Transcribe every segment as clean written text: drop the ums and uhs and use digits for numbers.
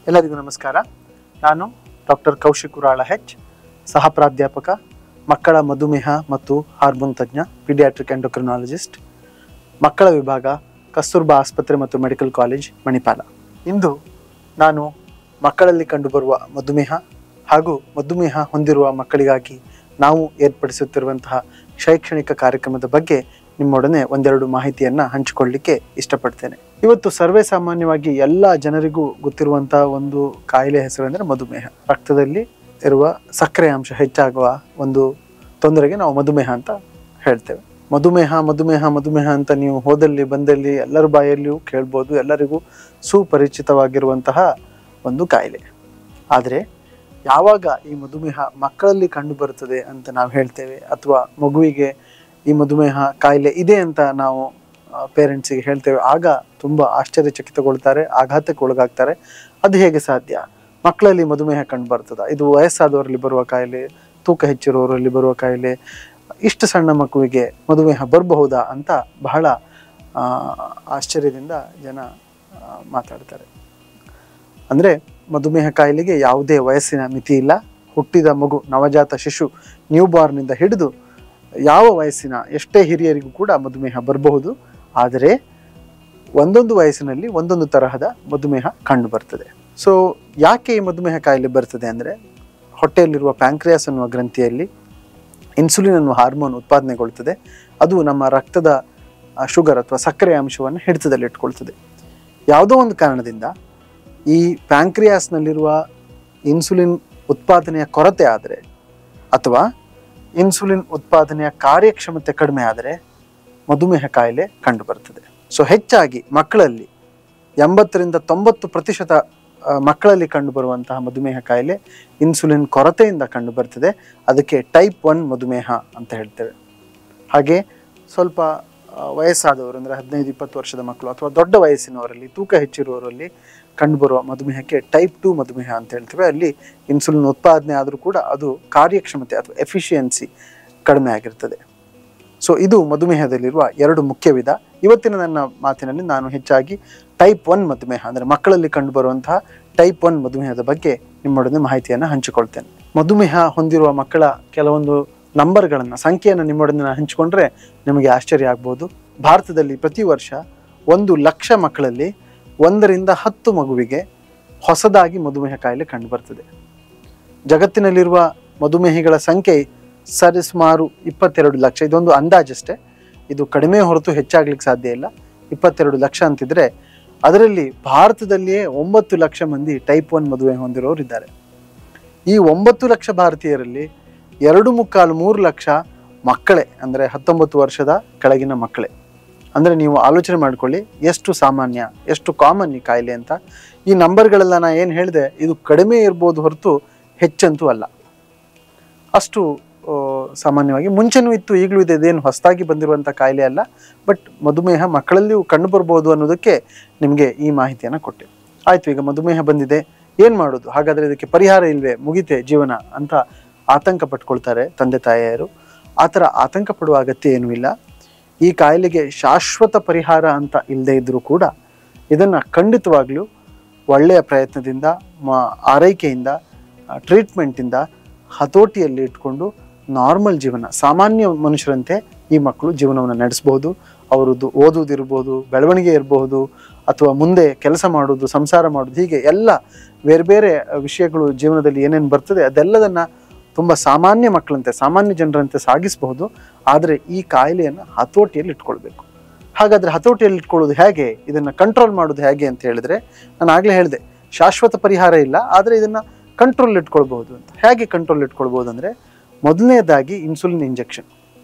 ಎಲ್ಲರಿಗೂ ನಮಸ್ಕಾರ. ನಾನು ಡಾಕ್ಟರ್ ಕೌಶಿಕ್ ಉರಾಳ ಹೆಚ್, ಸಹ ಪ್ರಾಧ್ಯಾಪಕ, ಮಕ್ಕಳ ಮಧುಮೇಹ ಮತ್ತು ಹಾರ್ಮೋನ್ ತಜ್ಞ, ಪೀಡಿಯಾಟ್ರಿಕ್ ಎಂಡೋಕ್ರಿನಾಲಜಿಸ್ಟ್, ಮಕ್ಕಳ ವಿಭಾಗ, ಕಸ್ತೂರ್ಬಾ ಆಸ್ಪತ್ರೆ ಮತ್ತು ಮೆಡಿಕಲ್ ಕಾಲೇಜ್, ಮಣಿಪಾಲ. ಇಂದು ನಾನು ಮಕ್ಕಳಲ್ಲಿ ಕಂಡುಬರುವ ಮಧುಮೇಹ ಹಾಗೂ ಮಧುಮೇಹ ಹೊಂದಿರುವ ಮಕ್ಕಳಿಗಾಗಿ ನಾವು ಏರ್ಪಡಿಸುತ್ತಿರುವಂತಹ ಶೈಕ್ಷಣಿಕ ಕಾರ್ಯಕ್ರಮದ ಬಗ್ಗೆ ನಿಮ್ಮೊಡನೆ ಒಂದೆರಡು ಮಾಹಿತಿಯನ್ನು ಹಂಚಿಕೊಳ್ಳಲಿಕ್ಕೆ ಇಷ್ಟಪಡ್ತೇನೆ. ಇವತ್ತು ಸರ್ವೇ ಸಾಮಾನ್ಯವಾಗಿ ಎಲ್ಲ ಜನರಿಗೂ ಗೊತ್ತಿರುವಂತಹ ಒಂದು ಕಾಯಿಲೆ ಹೆಸರೆಂದರೆ ಮಧುಮೇಹ. ರಕ್ತದಲ್ಲಿ ಇರುವ ಸಕ್ಕರೆ ಅಂಶ ಹೆಚ್ಚಾಗುವ ಒಂದು ತೊಂದರೆಗೆ ನಾವು ಮಧುಮೇಹ ಅಂತ ಹೇಳ್ತೇವೆ. ಮಧುಮೇಹ ಅಂತ ನೀವು ಹೋದಲ್ಲಿ ಬಂದಲ್ಲಿ ಎಲ್ಲರ ಬಾಯಲ್ಲಿಯೂ ಕೇಳ್ಬೋದು, ಎಲ್ಲರಿಗೂ ಸುಪರಿಚಿತವಾಗಿರುವಂತಹ ಒಂದು ಕಾಯಿಲೆ. ಆದರೆ ಯಾವಾಗ ಈ ಮಧುಮೇಹ ಮಕ್ಕಳಲ್ಲಿ ಕಂಡು ಬರುತ್ತದೆ ಅಂತ ನಾವು ಹೇಳ್ತೇವೆ, ಅಥವಾ ಮಗುವಿಗೆ ಈ ಮಧುಮೇಹ ಕಾಯಿಲೆ ಇದೆ ಅಂತ ನಾವು ಪೇರೆಂಟ್ಸಿಗೆ ಹೇಳ್ತೇವೆ, ಆಗ ತುಂಬ ಆಶ್ಚರ್ಯಚಕಿತಗೊಳ್ತಾರೆ, ಆಘಾತಕ್ಕೆ ಒಳಗಾಗ್ತಾರೆ. ಅದು ಹೇಗೆ ಸಾಧ್ಯ? ಮಕ್ಕಳಲ್ಲಿ ಮಧುಮೇಹ ಕಂಡು ಬರ್ತದ? ಇದು ವಯಸ್ಸಾದವರಲ್ಲಿ ಬರುವ ಕಾಯಿಲೆ, ತೂಕ ಹೆಚ್ಚಿರುವವರಲ್ಲಿ ಬರುವ ಕಾಯಿಲೆ, ಇಷ್ಟು ಸಣ್ಣ ಮಗುವಿಗೆ ಮಧುಮೇಹ ಬರಬಹುದಾ ಅಂತ ಬಹಳ ಆಶ್ಚರ್ಯದಿಂದ ಜನ ಮಾತಾಡ್ತಾರೆ. ಅಂದರೆ ಮಧುಮೇಹ ಕಾಯಿಲೆಗೆ ಯಾವುದೇ ವಯಸ್ಸಿನ ಮಿತಿ ಇಲ್ಲ. ಹುಟ್ಟಿದ ಮಗು, ನವಜಾತ ಶಿಶು, ನ್ಯೂ ಬಾರ್ನಿಂದ ಹಿಡಿದು ಯಾವ ವಯಸ್ಸಿನ ಎಷ್ಟೇ ಹಿರಿಯರಿಗೂ ಕೂಡ ಮಧುಮೇಹ ಬರಬಹುದು. ಆದರೆ ಒಂದೊಂದು ವಯಸ್ಸಿನಲ್ಲಿ ಒಂದೊಂದು ತರಹದ ಮಧುಮೇಹ ಕಂಡು ಬರ್ತದೆ. ಸೊ ಯಾಕೆ ಈ ಮಧುಮೇಹ ಕಾಯಿಲೆ ಬರ್ತದೆ ಅಂದರೆ, ಹೊಟ್ಟೆಯಲ್ಲಿರುವ ಪ್ಯಾಂಕ್ರಿಯಾಸ್ ಅನ್ನುವ ಗ್ರಂಥಿಯಲ್ಲಿ ಇನ್ಸುಲಿನ್ ಅನ್ನುವ ಹಾರ್ಮೋನ್ ಉತ್ಪಾದನೆಗೊಳ್ತದೆ. ಅದು ನಮ್ಮ ರಕ್ತದ ಶುಗರ್ ಅಥವಾ ಸಕ್ಕರೆ ಅಂಶವನ್ನು ಹಿಡಿತದಲ್ಲಿಟ್ಕೊಳ್ತದೆ. ಯಾವುದೋ ಒಂದು ಕಾರಣದಿಂದ ಈ ಪ್ಯಾಂಕ್ರಿಯಾಸ್ನಲ್ಲಿರುವ ಇನ್ಸುಲಿನ್ ಉತ್ಪಾದನೆಯ ಕೊರತೆ ಆದರೆ, ಅಥವಾ ಇನ್ಸುಲಿನ್ ಉತ್ಪಾದನೆಯ ಕಾರ್ಯಕ್ಷಮತೆ ಕಡಿಮೆ ಆದರೆ ಮಧುಮೇಹ ಕಾಯಿಲೆ ಕಂಡುಬರ್ತದೆ. ಸೊ ಹೆಚ್ಚಾಗಿ ಮಕ್ಕಳಲ್ಲಿ 80-90% ಮಕ್ಕಳಲ್ಲಿ ಕಂಡುಬರುವಂತಹ ಮಧುಮೇಹ ಕಾಯಿಲೆ ಇನ್ಸುಲಿನ್ ಕೊರತೆಯಿಂದ ಕಂಡುಬರ್ತದೆ. ಅದಕ್ಕೆ ಟೈಪ್ 1 ಮಧುಮೇಹ ಅಂತ ಹೇಳ್ತೇವೆ. ಹಾಗೆ ಸ್ವಲ್ಪ ವಯಸ್ಸಾದವರು ಅಂದರೆ 15-20 ವರ್ಷದ ಮಕ್ಕಳು ಅಥವಾ ದೊಡ್ಡ ವಯಸ್ಸಿನವರಲ್ಲಿ, ತೂಕ ಹೆಚ್ಚಿರುವವರಲ್ಲಿ ಕಂಡುಬರುವ ಮಧುಮೇಹಕ್ಕೆ ಟೈಪ್ 2 ಮಧುಮೇಹ ಅಂತ ಹೇಳ್ತೇವೆ. ಅಲ್ಲಿ ಇನ್ಸುಲಿನ್ ಉತ್ಪಾದನೆ ಆದರೂ ಕೂಡ ಅದು ಕಾರ್ಯಕ್ಷಮತೆ ಅಥವಾ ಎಫಿಷಿಯನ್ಸಿ ಕಡಿಮೆ ಆಗಿರ್ತದೆ. ಸೊ ಇದು ಮಧುಮೇಹದಲ್ಲಿರುವ ಎರಡು ಮುಖ್ಯ ವಿಧ. ಇವತ್ತಿನ ನನ್ನ ಮಾತಿನಲ್ಲಿ ನಾನು ಹೆಚ್ಚಾಗಿ ಟೈಪ್ 1 ಮಧುಮೇಹ ಅಂದರೆ ಮಕ್ಕಳಲ್ಲಿ ಕಂಡುಬರುವಂತಹ ಟೈಪ್ 1 ಮಧುಮೇಹದ ಬಗ್ಗೆ ನಿಮ್ಮೊಡನೆ ಮಾಹಿತಿಯನ್ನು ಹಂಚಿಕೊಳ್ತೇನೆ. ಮಧುಮೇಹ ಹೊಂದಿರುವ ಮಕ್ಕಳ ಕೆಲವೊಂದು ನಂಬರ್ಗಳನ್ನು, ಸಂಖ್ಯೆಯನ್ನು ನಿಮ್ಮೊಡನೆ ನಾನು ಹಂಚಿಕೊಂಡ್ರೆ ನಿಮಗೆ ಆಶ್ಚರ್ಯ ಆಗ್ಬೋದು. ಭಾರತದಲ್ಲಿ ಪ್ರತಿ ವರ್ಷ 1 ಲಕ್ಷ ಮಕ್ಕಳಲ್ಲಿ 1-10 ಮಗುವಿಗೆ ಹೊಸದಾಗಿ ಮಧುಮೇಹ ಕಾಯಿಲೆ ಕಂಡುಬರ್ತದೆ. ಜಗತ್ತಿನಲ್ಲಿರುವ ಮಧುಮೇಹಿಗಳ ಸಂಖ್ಯೆ ಸರಿಸುಮಾರು 22 ಲಕ್ಷ. ಇದೊಂದು ಅಂದಾಜಷ್ಟೇ, ಇದು ಕಡಿಮೆ ಹೊರತು ಹೆಚ್ಚಾಗ್ಲಿಕ್ಕೆ ಸಾಧ್ಯ ಇಲ್ಲ. 22 ಲಕ್ಷ ಅಂತಿದ್ರೆ ಅದರಲ್ಲಿ ಭಾರತದಲ್ಲಿಯೇ 9 ಲಕ್ಷ ಮಂದಿ ಟೈಪ್ 1 ಮಧುಮೇಹ ಹೊಂದಿರೋರು ಇದ್ದಾರೆ. ಈ 9 ಲಕ್ಷ ಭಾರತೀಯರಲ್ಲಿ 2.25-3 ಲಕ್ಷ ಮಕ್ಕಳೇ, ಅಂದರೆ 19 ವರ್ಷದ ಕೆಳಗಿನ ಮಕ್ಕಳೇ. ಅಂದರೆ ನೀವು ಆಲೋಚನೆ ಮಾಡ್ಕೊಳ್ಳಿ ಎಷ್ಟು ಸಾಮಾನ್ಯ, ಎಷ್ಟು ಕಾಮನ್ ಈ ಕಾಯಿಲೆ ಅಂತ. ಈ ನಂಬರ್ಗಳೆಲ್ಲ ನಾನು ಏನು ಹೇಳಿದೆ, ಇದು ಕಡಿಮೆ ಇರ್ಬೋದು ಹೊರತು ಹೆಚ್ಚಂತೂ ಅಲ್ಲ. ಅಷ್ಟು ಸಾಮಾನ್ಯವಾಗಿ ಮುಂಚೆನೂ ಇತ್ತು, ಈಗಲೂ ಇದೆ. ಇದೇನು ಹೊಸದಾಗಿ ಬಂದಿರುವಂಥ ಕಾಯಿಲೆ ಅಲ್ಲ. ಬಟ್ ಮಧುಮೇಹ ಮಕ್ಕಳಲ್ಲಿಯೂ ಕಂಡು ಬರ್ಬೋದು ಅನ್ನೋದಕ್ಕೆ ನಿಮಗೆ ಈ ಮಾಹಿತಿಯನ್ನು ಕೊಟ್ಟೆ. ಆಯಿತು, ಈಗ ಮಧುಮೇಹ ಬಂದಿದೆ, ಏನು ಮಾಡೋದು? ಹಾಗಾದರೆ ಇದಕ್ಕೆ ಪರಿಹಾರ ಇಲ್ವೇ, ಮುಗಿತೆ ಜೀವನ ಅಂತ ಆತಂಕ ಪಟ್ಕೊಳ್ತಾರೆ ತಂದೆ ತಾಯಿಯರು. ಆ ಥರ ಆತಂಕ ಪಡುವ ಅಗತ್ಯ ಏನೂ ಇಲ್ಲ. ಈ ಕಾಯಿಲೆಗೆ ಶಾಶ್ವತ ಪರಿಹಾರ ಅಂತ ಇಲ್ಲದೆ ಇದ್ದರೂ ಕೂಡ ಇದನ್ನು ಖಂಡಿತವಾಗ್ಲೂ ಒಳ್ಳೆಯ ಪ್ರಯತ್ನದಿಂದ, ಆರೈಕೆಯಿಂದ, ಟ್ರೀಟ್ಮೆಂಟಿಂದ ಹತೋಟಿಯಲ್ಲಿ ಇಟ್ಕೊಂಡು ನಾರ್ಮಲ್ ಜೀವನ, ಸಾಮಾನ್ಯ ಮನುಷ್ಯರಂತೆ ಈ ಮಕ್ಕಳು ಜೀವನವನ್ನು ನಡೆಸ್ಬೋದು. ಅವರದ್ದು ಓದುವುದಿರ್ಬೋದು, ಬೆಳವಣಿಗೆ ಇರಬಹುದು, ಅಥವಾ ಮುಂದೆ ಕೆಲಸ ಮಾಡೋದು, ಸಂಸಾರ ಮಾಡೋದು, ಹೀಗೆ ಎಲ್ಲ ಬೇರೆ ಬೇರೆ ವಿಷಯಗಳು ಜೀವನದಲ್ಲಿ ಏನೇನು ಬರ್ತದೆ ಅದೆಲ್ಲದನ್ನು ತುಂಬ ಸಾಮಾನ್ಯ ಮಕ್ಕಳಂತೆ, ಸಾಮಾನ್ಯ ಜನರಂತೆ ಸಾಗಿಸಬಹುದು. ಆದರೆ ಈ ಕಾಯಿಲೆಯನ್ನು ಹತೋಟಿಯಲ್ಲಿ ಇಟ್ಕೊಳ್ಬೇಕು. ಹಾಗಾದರೆ ಹತೋಟಿಯಲ್ಲಿ ಇಟ್ಕೊಳ್ಳೋದು ಹೇಗೆ, ಇದನ್ನು ಕಂಟ್ರೋಲ್ ಮಾಡೋದು ಹೇಗೆ ಅಂತ ಹೇಳಿದ್ರೆ, ನಾನು ಆಗಲೇ ಹೇಳಿದೆ ಶಾಶ್ವತ ಪರಿಹಾರ ಇಲ್ಲ, ಆದರೆ ಇದನ್ನು ಕಂಟ್ರೋಲ್ ಇಟ್ಕೊಳ್ಬಹುದು ಅಂತ. ಹೇಗೆ ಕಂಟ್ರೋಲ್ ಇಟ್ಕೊಳ್ಬೋದು ಅಂದರೆ, ಮೊದಲನೇದಾಗಿ ಇನ್ಸುಲಿನ್ ಇಂಜೆಕ್ಷನ್.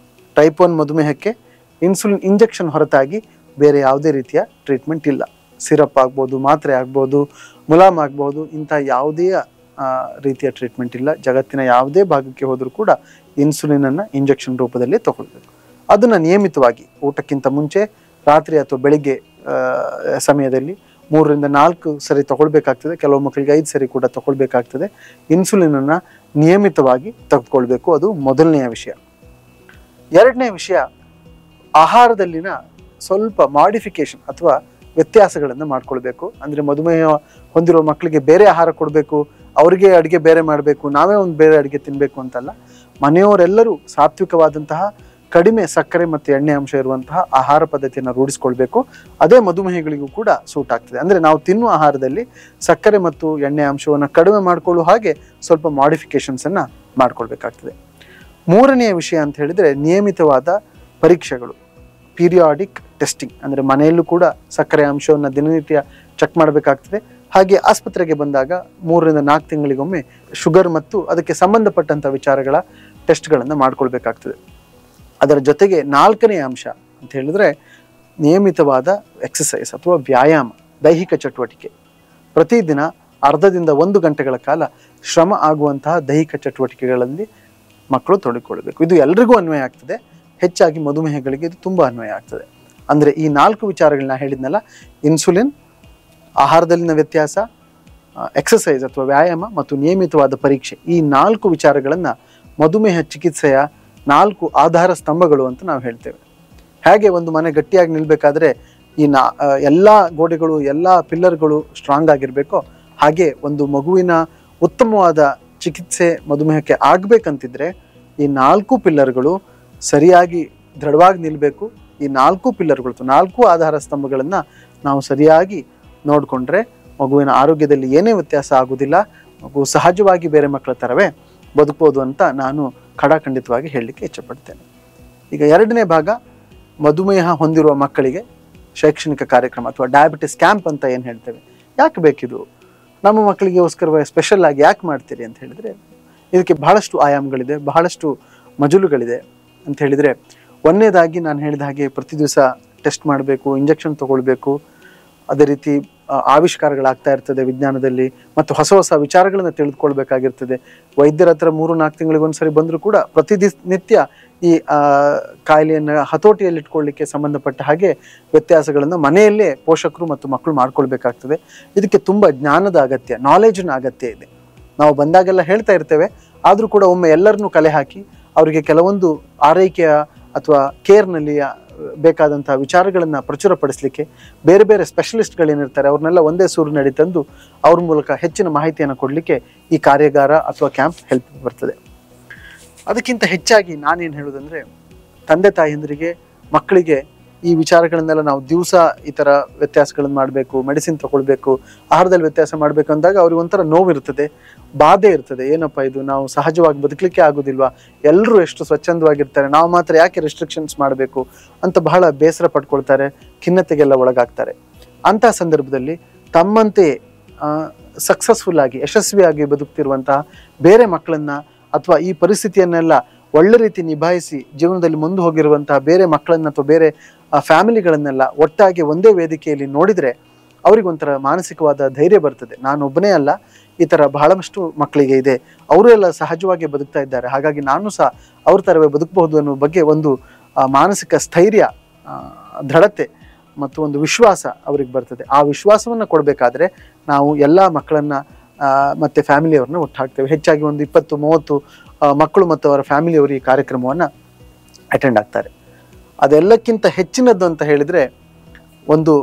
ಟೈಪ್ 1 ಮಧುಮೇಹಕ್ಕೆ ಇನ್ಸುಲಿನ್ ಇಂಜೆಕ್ಷನ್ ಹೊರತಾಗಿ ಬೇರೆ ಯಾವುದೇ ರೀತಿಯ ಟ್ರೀಟ್ಮೆಂಟ್ ಇಲ್ಲ. ಸಿರಪ್ ಆಗ್ಬೋದು, ಮಾತ್ರೆ ಆಗ್ಬೋದು, ಮುಲಾಮ್ ಆಗ್ಬೋದು, ಇಂಥ ಯಾವುದೇ ರೀತಿಯ ಟ್ರೀಟ್ಮೆಂಟ್ ಇಲ್ಲ. ಜಗತ್ತಿನ ಯಾವುದೇ ಭಾಗಕ್ಕೆ ಹೋದರೂ ಕೂಡ ಇನ್ಸುಲಿನನ್ನು ಇಂಜೆಕ್ಷನ್ ರೂಪದಲ್ಲಿ ತಗೊಳ್ಬೇಕು. ಅದನ್ನು ನಿಯಮಿತವಾಗಿ ಊಟಕ್ಕಿಂತ ಮುಂಚೆ, ರಾತ್ರಿ ಅಥವಾ ಬೆಳಿಗ್ಗೆ ಸಮಯದಲ್ಲಿ 3-4 ಸರಿ ತಗೊಳ್ಬೇಕಾಗ್ತದೆ. ಕೆಲವು ಮಕ್ಕಳಿಗೆ 5 ಸರಿ ಕೂಡ ತಗೊಳ್ಬೇಕಾಗ್ತದೆ. ಇನ್ಸುಲಿನನ್ನು ನಿಯಮಿತವಾಗಿ ತೆಗೆದುಕೊಳ್ಬೇಕು. ಅದು ಮೊದಲನೆಯ ವಿಷಯ. ಎರಡನೇ ವಿಷಯ, ಆಹಾರದಲ್ಲಿನ ಸ್ವಲ್ಪ ಮಾಡಿಫಿಕೇಶನ್ ಅಥವಾ ವ್ಯತ್ಯಾಸಗಳನ್ನು ಮಾಡ್ಕೊಳ್ಬೇಕು. ಅಂದರೆ ಮಧುಮೇಹ ಹೊಂದಿರುವ ಮಕ್ಕಳಿಗೆ ಬೇರೆ ಆಹಾರ ಕೊಡಬೇಕು, ಅವರಿಗೆ ಅಡುಗೆ ಬೇರೆ ಮಾಡಬೇಕು, ನಾವೇ ಒಂದು ಬೇರೆ ಅಡುಗೆ ತಿನ್ನಬೇಕು ಅಂತಲ್ಲ. ಮನೆಯವರೆಲ್ಲರೂ ಸಾತ್ವಿಕವಾದಂತಹ ಕಡಿಮೆ ಸಕ್ಕರೆ ಮತ್ತು ಎಣ್ಣೆ ಅಂಶ ಇರುವಂತಹ ಆಹಾರ ಪದ್ಧತಿಯನ್ನು ರೂಢಿಸ್ಕೊಳ್ಬೇಕು. ಅದೇ ಮಧುಮೇಹಿಗಳಿಗೂ ಕೂಡ ಸೂಟ್ ಆಗ್ತದೆ. ಅಂದರೆ ನಾವು ತಿನ್ನುವ ಆಹಾರದಲ್ಲಿ ಸಕ್ಕರೆ ಮತ್ತು ಎಣ್ಣೆ ಅಂಶವನ್ನು ಕಡಿಮೆ ಮಾಡಿಕೊಳ್ಳುವ ಹಾಗೆ ಸ್ವಲ್ಪ ಮಾಡಿಫಿಕೇಶನ್ಸನ್ನು ಮಾಡ್ಕೊಳ್ಬೇಕಾಗ್ತದೆ. ಮೂರನೆಯ ವಿಷಯ ಅಂತ ಹೇಳಿದರೆ ನಿಯಮಿತವಾದ ಪರೀಕ್ಷೆಗಳು, ಪೀರಿಯಾಡಿಕ್ ಟೆಸ್ಟಿಂಗ್. ಅಂದರೆ ಮನೆಯಲ್ಲೂ ಕೂಡ ಸಕ್ಕರೆ ಅಂಶವನ್ನು ದಿನನಿತ್ಯ ಚೆಕ್ ಮಾಡಬೇಕಾಗ್ತದೆ. ಹಾಗೆ ಆಸ್ಪತ್ರೆಗೆ ಬಂದಾಗ 3 ರಿಂದ 4 ತಿಂಗಳಿಗೊಮ್ಮೆ ಶುಗರ್ ಮತ್ತು ಅದಕ್ಕೆ ಸಂಬಂಧಪಟ್ಟಂಥ ವಿಚಾರಗಳ ಟೆಸ್ಟ್ಗಳನ್ನು ಮಾಡ್ಕೊಳ್ಬೇಕಾಗ್ತದೆ. ಅದರ ಜೊತೆಗೆ 4ನೇ ಅಂಶ ಅಂತ ಹೇಳಿದ್ರೆ ನಿಯಮಿತವಾದ ಎಕ್ಸಸೈಸ್ ಅಥವಾ ವ್ಯಾಯಾಮ, ದೈಹಿಕ ಚಟುವಟಿಕೆ. ಪ್ರತಿದಿನ ಅರ್ಧದಿಂದ 1 ಗಂಟೆಗಳ ಕಾಲ ಶ್ರಮ ಆಗುವಂತಹ ದೈಹಿಕ ಚಟುವಟಿಕೆಗಳಲ್ಲಿ ಮಕ್ಕಳು ತೊಡಗಿಕೊಳ್ಬೇಕು. ಇದು ಎಲ್ರಿಗೂ ಅನ್ವಯ ಆಗ್ತದೆ, ಹೆಚ್ಚಾಗಿ ಮಧುಮೇಹಗಳಿಗೆ ಇದು ತುಂಬ ಅನ್ವಯ ಆಗ್ತದೆ. ಅಂದರೆ ಈ 4 ವಿಚಾರಗಳನ್ನ ಹೇಳಿದ್ನಲ್ಲ, ಇನ್ಸುಲಿನ್, ಆಹಾರದಲ್ಲಿನ ವ್ಯತ್ಯಾಸ, ಎಕ್ಸಸೈಸ್ ಅಥವಾ ವ್ಯಾಯಾಮ ಮತ್ತು ನಿಯಮಿತವಾದ ಪರೀಕ್ಷೆ, ಈ 4 ವಿಚಾರಗಳನ್ನು ಮಧುಮೇಹ ಚಿಕಿತ್ಸೆಯ 4 ಆಧಾರ ಸ್ತಂಭಗಳು ಅಂತ ನಾವು ಹೇಳ್ತೇವೆ. ಹೇಗೆ ಒಂದು ಮನೆ ಗಟ್ಟಿಯಾಗಿ ನಿಲ್ಲಬೇಕಾದ್ರೆ ಈ ಎಲ್ಲ ಗೋಡೆಗಳು, ಎಲ್ಲ ಪಿಲ್ಲರ್ಗಳು ಸ್ಟ್ರಾಂಗ್ ಆಗಿರಬೇಕೋ, ಹಾಗೆ ಒಂದು ಮಗುವಿನ ಉತ್ತಮವಾದ ಚಿಕಿತ್ಸೆ ಮಧುಮೇಹಕ್ಕೆ ಆಗಬೇಕಂತಿದ್ರೆ ಈ 4 ಪಿಲ್ಲರ್ಗಳು ಸರಿಯಾಗಿ ದೃಢವಾಗಿ ನಿಲ್ಲಬೇಕು. ಈ 4 ಪಿಲ್ಲರ್ಗಳು, 4 ಆಧಾರ ಸ್ತಂಭಗಳನ್ನು ನಾವು ಸರಿಯಾಗಿ ನೋಡಿಕೊಂಡ್ರೆ ಮಗುವಿನ ಆರೋಗ್ಯದಲ್ಲಿ ಏನೇ ವ್ಯತ್ಯಾಸ ಆಗುವುದಿಲ್ಲ, ಮಗು ಸಹಜವಾಗಿ ಬೇರೆ ಮಕ್ಕಳ ಥರವೇ ಬದುಕ್ಬೋದು ಅಂತ ನಾನು ಖಡಾಖಂಡಿತವಾಗಿ ಹೇಳಲಿಕ್ಕೆ ಇಚ್ಛಪಡ್ತೇನೆ. ಈಗ 2ನೇ ಭಾಗ, ಮಧುಮೇಹ ಹೊಂದಿರುವ ಮಕ್ಕಳಿಗೆ ಶೈಕ್ಷಣಿಕ ಕಾರ್ಯಕ್ರಮ ಅಥವಾ ಡಯಾಬಿಟಿಸ್ ಕ್ಯಾಂಪ್ ಅಂತ ಏನು ಹೇಳ್ತೇವೆ. ಯಾಕೆ ಬೇಕಿದು? ನಮ್ಮ ಮಕ್ಕಳಿಗೋಸ್ಕರ ಸ್ಪೆಷಲ್ ಆಗಿ ಯಾಕೆ ಮಾಡ್ತೀರಿ ಅಂತ ಹೇಳಿದರೆ, ಇದಕ್ಕೆ ಬಹಳಷ್ಟು ಆಯಾಮಗಳಿದೆ, ಬಹಳಷ್ಟು ಮಜಲುಗಳಿದೆ ಅಂತ ಹೇಳಿದರೆ, ಒಂದನೇದಾಗಿ ನಾನು ಹೇಳಿದ ಹಾಗೆ ಪ್ರತಿ ದಿವಸ ಟೆಸ್ಟ್ ಮಾಡಬೇಕು, ಇಂಜೆಕ್ಷನ್ ತಗೊಳ್ಬೇಕು. ಅದೇ ರೀತಿ ಆವಿಷ್ಕಾರಗಳಾಗ್ತಾ ಇರ್ತದೆ ವಿಜ್ಞಾನದಲ್ಲಿ, ಮತ್ತು ಹೊಸ ಹೊಸ ವಿಚಾರಗಳನ್ನು ತಿಳಿದುಕೊಳ್ಬೇಕಾಗಿರ್ತದೆ. ವೈದ್ಯರ ಹತ್ರ 3-4 ತಿಂಗಳಿಗೊಂದ್ಸರಿ ಬಂದರೂ ಕೂಡ ಪ್ರತಿನಿತ್ಯ ಈ ಕಾಯಿಲೆಯನ್ನು ಹತೋಟಿಯಲ್ಲಿ ಇಟ್ಕೊಳ್ಳಿಕ್ಕೆ ಸಂಬಂಧಪಟ್ಟ ಹಾಗೆ ವ್ಯತ್ಯಾಸಗಳನ್ನು ಮನೆಯಲ್ಲೇ ಪೋಷಕರು ಮತ್ತು ಮಕ್ಕಳು ಮಾಡ್ಕೊಳ್ಬೇಕಾಗ್ತದೆ. ಇದಕ್ಕೆ ತುಂಬ ಜ್ಞಾನದ ಅಗತ್ಯ, ನಾಲೆಜ್ನ ಅಗತ್ಯ ಇದೆ. ನಾವು ಬಂದಾಗೆಲ್ಲ ಹೇಳ್ತಾ ಇರ್ತೇವೆ, ಆದರೂ ಕೂಡ ಒಮ್ಮೆ ಎಲ್ಲರನ್ನೂ ಕಲೆ ಹಾಕಿ ಅವರಿಗೆ ಕೆಲವೊಂದು ಆರೈಕೆಯ ಅಥವಾ ಕೇರ್ನಲ್ಲಿ ಬೇಕಾದಂಥ ವಿಚಾರಗಳನ್ನು ಪ್ರಚುರಪಡಿಸಲಿಕ್ಕೆ ಬೇರೆ ಬೇರೆ ಸ್ಪೆಷಲಿಸ್ಟ್ಗಳೇನಿರ್ತಾರೆ ಅವ್ರನ್ನೆಲ್ಲ ಒಂದೇ ಸೂರಿನಡಿ ತಂದು ಅವ್ರ ಮೂಲಕ ಹೆಚ್ಚಿನ ಮಾಹಿತಿಯನ್ನು ಕೊಡಲಿಕ್ಕೆ ಈ ಕಾರ್ಯಾಗಾರ ಅಥವಾ ಕ್ಯಾಂಪ್ ಹೆಲ್ಪ್ ಬರ್ತದೆ. ಅದಕ್ಕಿಂತ ಹೆಚ್ಚಾಗಿ ನಾನೇನು ಹೇಳೋದಂದರೆ, ತಂದೆ ತಾಯಿಯಂದರಿಗೆ ಮಕ್ಕಳಿಗೆ ಈ ವಿಚಾರಗಳನ್ನೆಲ್ಲ ನಾವು ದಿವಸ ಈ ಥರ ವ್ಯತ್ಯಾಸಗಳನ್ನು ಮಾಡಬೇಕು, ಮೆಡಿಸಿನ್ ತಗೊಳ್ಬೇಕು, ಆಹಾರದಲ್ಲಿ ವ್ಯತ್ಯಾಸ ಮಾಡಬೇಕು ಅಂದಾಗ ಅವ್ರಿಗೆ ಒಂಥರ ನೋವಿರ್ತದೆ, ಬಾಧೆ ಇರ್ತದೆ. ಏನಪ್ಪ ಇದು, ನಾವು ಸಹಜವಾಗಿ ಬದುಕಲಿಕ್ಕೆ ಆಗೋದಿಲ್ವಾ, ಎಲ್ಲರೂ ಎಷ್ಟು ಸ್ವಚ್ಛಂದವಾಗಿರ್ತಾರೆ, ನಾವು ಮಾತ್ರ ಯಾಕೆ ರೆಸ್ಟ್ರಿಕ್ಷನ್ಸ್ ಮಾಡಬೇಕು ಅಂತ ಬಹಳ ಬೇಸರ ಪಡ್ಕೊಳ್ತಾರೆ, ಖಿನ್ನತೆಗೆಲ್ಲ ಒಳಗಾಗ್ತಾರೆ. ಅಂಥ ಸಂದರ್ಭದಲ್ಲಿ ತಮ್ಮಂತೆಯೇ ಸಕ್ಸಸ್ಫುಲ್ ಆಗಿ, ಯಶಸ್ವಿಯಾಗಿ ಬದುಕ್ತಿರುವಂತಹ ಬೇರೆ ಮಕ್ಕಳನ್ನು ಅಥವಾ ಈ ಪರಿಸ್ಥಿತಿಯನ್ನೆಲ್ಲ ಒಳ್ಳೆ ರೀತಿ ನಿಭಾಯಿಸಿ ಜೀವನದಲ್ಲಿ ಮುಂದೆ ಹೋಗಿರುವಂತಹ ಬೇರೆ ಮಕ್ಕಳನ್ನು ಅಥವಾ ಬೇರೆ ಫ್ಯಾಮಿಲಿಗಳನ್ನೆಲ್ಲ ಒಟ್ಟಾಗಿ ಒಂದೇ ವೇದಿಕೆಯಲ್ಲಿ ನೋಡಿದರೆ ಅವ್ರಿಗೊಂಥರ ಮಾನಸಿಕವಾದ ಧೈರ್ಯ ಬರ್ತದೆ. ನಾನೊಬ್ಬನೇ ಅಲ್ಲ, ಈ ಥರ ಬಹಳಷ್ಟು ಮಕ್ಕಳಿಗೆ ಇದೆ, ಅವರು ಎಲ್ಲ ಸಹಜವಾಗಿ ಬದುಕ್ತಾ ಇದ್ದಾರೆ, ಹಾಗಾಗಿ ನಾನು ಸಹ ಅವ್ರ ಥರವೇ ಬದುಕಬಹುದು ಅನ್ನೋ ಬಗ್ಗೆ ಒಂದು ಮಾನಸಿಕ ಸ್ಥೈರ್ಯ, ದೃಢತೆ ಮತ್ತು ಒಂದು ವಿಶ್ವಾಸ ಅವ್ರಿಗೆ ಬರ್ತದೆ. ಆ ವಿಶ್ವಾಸವನ್ನು ಕೊಡಬೇಕಾದ್ರೆ ನಾವು ಎಲ್ಲ ಮಕ್ಕಳನ್ನು ಮತ್ತು ಫ್ಯಾಮಿಲಿಯವ್ರನ್ನ ಒಟ್ಟಾಗ್ತೇವೆ. ಹೆಚ್ಚಾಗಿ ಒಂದು 20-30 ಮಕ್ಕಳು ಮತ್ತು ಅವರ ಫ್ಯಾಮಿಲಿಯವರು ಈ ಕಾರ್ಯಕ್ರಮವನ್ನು ಅಟೆಂಡ್ ಆಗ್ತಾರೆ. ಅದೆಲ್ಲಕ್ಕಿಂತ ಹೆಚ್ಚಿನದ್ದು ಅಂತ ಹೇಳಿದರೆ, ಒಂದು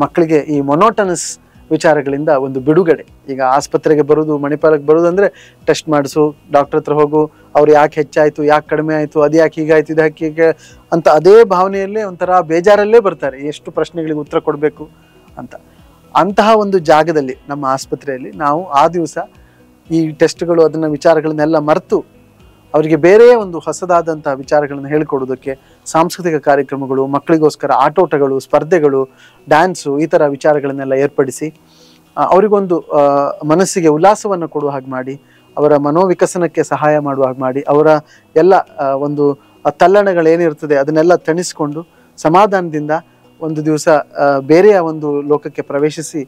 ಮಕ್ಕಳಿಗೆ ಈ ಮೊನೋಟನಸ್ ವಿಚಾರಗಳಿಂದ ಒಂದು ಬಿಡುಗಡೆ. ಈಗ ಆಸ್ಪತ್ರೆಗೆ ಬರೋದು, ಮಣಿಪಾಲಕ್ಕೆ ಬರೋದು ಅಂದರೆ ಟೆಸ್ಟ್ ಮಾಡಿಸು, ಡಾಕ್ಟರ್ ಹತ್ರ ಹೋಗು, ಅವ್ರು ಯಾಕೆ ಹೆಚ್ಚಾಯಿತು, ಯಾಕೆ ಕಡಿಮೆ ಆಯಿತು, ಅದು ಯಾಕೆ ಹೀಗಾಯಿತು, ಇದು ಯಾಕೆ ಹೀಗೆ ಅಂತ ಅದೇ ಭಾವನೆಯಲ್ಲೇ ಒಂಥರ ಬೇಜಾರಲ್ಲೇ ಬರ್ತಾರೆ, ಎಷ್ಟು ಪ್ರಶ್ನೆಗಳಿಗೆ ಉತ್ತರ ಕೊಡಬೇಕು ಅಂತ. ಅಂತಹ ಒಂದು ಜಾಗದಲ್ಲಿ ನಮ್ಮ ಆಸ್ಪತ್ರೆಯಲ್ಲಿ ನಾವು ಆ ದಿವಸ ಈ ಟೆಸ್ಟ್ಗಳು ಅದನ್ನು ವಿಚಾರಗಳನ್ನೆಲ್ಲ ಮರೆತು ಅವರಿಗೆ ಬೇರೆ ಒಂದು ಹೊಸದಾದಂಥ ವಿಚಾರಗಳನ್ನು ಹೇಳಿಕೊಡೋದಕ್ಕೆ ಸಾಂಸ್ಕೃತಿಕ ಕಾರ್ಯಕ್ರಮಗಳು, ಮಕ್ಕಳಿಗೋಸ್ಕರ ಆಟೋಟಗಳು, ಸ್ಪರ್ಧೆಗಳು, ಡ್ಯಾನ್ಸು, ಈ ಥರ ವಿಚಾರಗಳನ್ನೆಲ್ಲ ಏರ್ಪಡಿಸಿ ಅವರಿಗೊಂದು ಮನಸ್ಸಿಗೆ ಉಲ್ಲಾಸವನ್ನು ಕೊಡುವ ಹಾಗೆ ಮಾಡಿ, ಅವರ ಮನೋವಿಕಸನಕ್ಕೆ ಸಹಾಯ ಮಾಡುವ ಹಾಗೆ ಮಾಡಿ, ಅವರ ಎಲ್ಲ ಒಂದು ತಲ್ಲಣಗಳೇನಿರ್ತದೆ ಅದನ್ನೆಲ್ಲ ತಣಿಸ್ಕೊಂಡು ಸಮಾಧಾನದಿಂದ ಒಂದು ದಿವಸ ಬೇರೆಯ ಒಂದು ಲೋಕಕ್ಕೆ ಪ್ರವೇಶಿಸಿ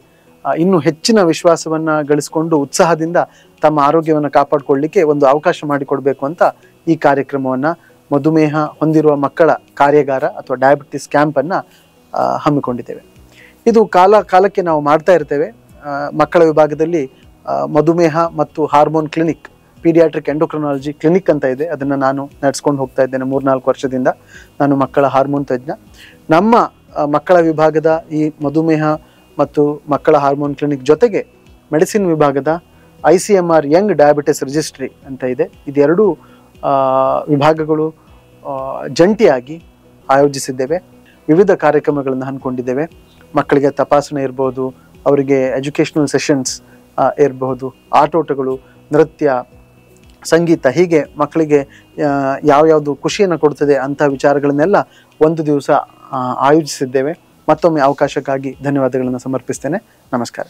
ಇನ್ನೂ ಹೆಚ್ಚಿನ ವಿಶ್ವಾಸವನ್ನು ಗಳಿಸ್ಕೊಂಡು ಉತ್ಸಾಹದಿಂದ ತಮ್ಮ ಆರೋಗ್ಯವನ್ನು ಕಾಪಾಡಿಕೊಳ್ಳಲಿಕ್ಕೆ ಒಂದು ಅವಕಾಶ ಮಾಡಿಕೊಡ್ಬೇಕು ಅಂತ ಈ ಕಾರ್ಯಕ್ರಮವನ್ನು ಮಧುಮೇಹ ಹೊಂದಿರುವ ಮಕ್ಕಳ ಕಾರ್ಯಾಗಾರ ಅಥವಾ ಡಯಾಬಿಟಿಸ್ ಕ್ಯಾಂಪನ್ನು ಹಮ್ಮಿಕೊಂಡಿದ್ದೇವೆ. ಇದು ಕಾಲಕ್ಕೆ ನಾವು ಮಾಡ್ತಾ ಇರ್ತೇವೆ. ಮಕ್ಕಳ ವಿಭಾಗದಲ್ಲಿ ಮಧುಮೇಹ ಮತ್ತು ಹಾರ್ಮೋನ್ ಕ್ಲಿನಿಕ್, ಪೀಡಿಯಾಟ್ರಿಕ್ ಎಂಡೋಕ್ರನಾಲಜಿ ಕ್ಲಿನಿಕ್ ಅಂತ ಇದೆ, ಅದನ್ನು ನಾನು ನಡೆಸ್ಕೊಂಡು ಹೋಗ್ತಾ ಇದ್ದೇನೆ 3-4 ವರ್ಷದಿಂದ. ನಾನು ಮಕ್ಕಳ ಹಾರ್ಮೋನ್ ತಜ್ಞ. ನಮ್ಮ ಮಕ್ಕಳ ವಿಭಾಗದ ಈ ಮಧುಮೇಹ ಮತ್ತು ಮಕ್ಕಳ ಹಾರ್ಮೋನ್ ಕ್ಲಿನಿಕ್ ಜೊತೆಗೆ ಮೆಡಿಸಿನ್ ವಿಭಾಗದ ICMR ಯಂಗ್ ಡಯಾಬಿಟಿಸ್ ರಿಜಿಸ್ಟ್ರಿ ಅಂತ ಇದೆ. ಇದೆರಡೂ ವಿಭಾಗಗಳು ಜಂಟಿಯಾಗಿ ಆಯೋಜಿಸಿದ್ದೇವೆ. ವಿವಿಧ ಕಾರ್ಯಕ್ರಮಗಳನ್ನು ಹಮ್ಮಿಕೊಂಡಿದ್ದೇವೆ. ಮಕ್ಕಳಿಗೆ ತಪಾಸಣೆ ಇರ್ಬೋದು, ಅವರಿಗೆ ಎಜುಕೇಷನಲ್ ಸೆಷನ್ಸ್ ಇರಬಹುದು, ಆಟೋಟಗಳು, ನೃತ್ಯ, ಸಂಗೀತ, ಹೀಗೆ ಮಕ್ಕಳಿಗೆ ಯಾವ್ಯಾವುದು ಖುಷಿಯನ್ನು ಕೊಡ್ತದೆ ಅಂಥ ವಿಚಾರಗಳನ್ನೆಲ್ಲ ಒಂದು ದಿವಸ ಆಯೋಜಿಸಿದ್ದೇವೆ. ಮತ್ತೊಮ್ಮೆ ಅವಕಾಶಕ್ಕಾಗಿ ಧನ್ಯವಾದಗಳನ್ನು ಸಮರ್ಪಿಸ್ತೇನೆ. ನಮಸ್ಕಾರ.